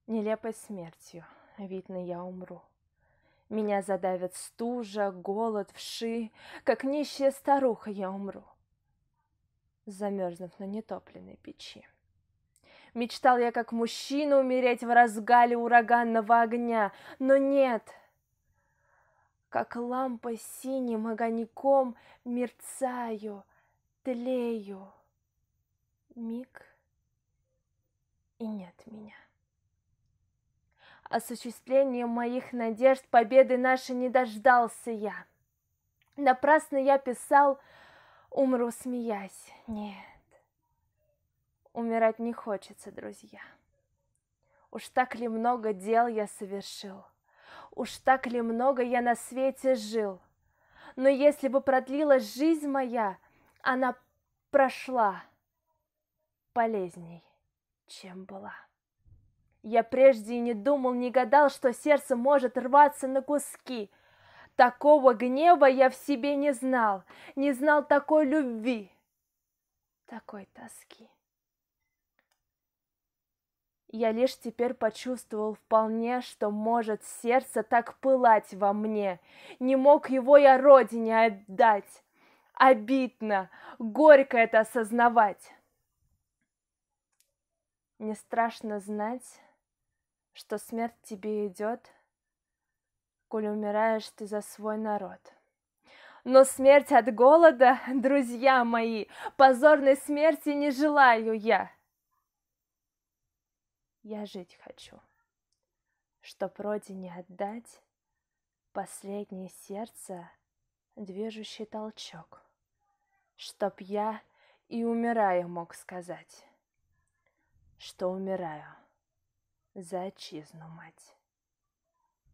Нелепой смертью, видно, я умру. Меня задавят стужа, голод, вши, как нищая старуха я умру, замерзнув на нетопленной печи. Мечтал я, как мужчина, умереть в разгале ураганного огня, но нет. Как лампа синим огоньком мерцаю, тлею. Миг, и нет меня. Осуществлением моих надежд победы нашей не дождался я. Напрасно я писал, умру смеясь. Нет, умирать не хочется, друзья. Уж так ли много дел я совершил, уж так ли много я на свете жил. Но если бы продлилась жизнь моя, она прошла полезней, чем была. Я прежде и не думал, не гадал, что сердце может рваться на куски. Такого гнева я в себе не знал такой любви, такой тоски. Я лишь теперь почувствовал вполне, что может сердце так пылать во мне. Не мог его я родине отдать. Обидно, горько это осознавать. Мне страшно знать, что смерть тебе идет, коль умираешь ты за свой народ. Но смерть от голода, друзья мои, позорной смерти не желаю я. Я жить хочу, чтоб родине отдать последнее сердце движущий толчок, чтоб я и умирая мог сказать, что умираю за отчизну, мать.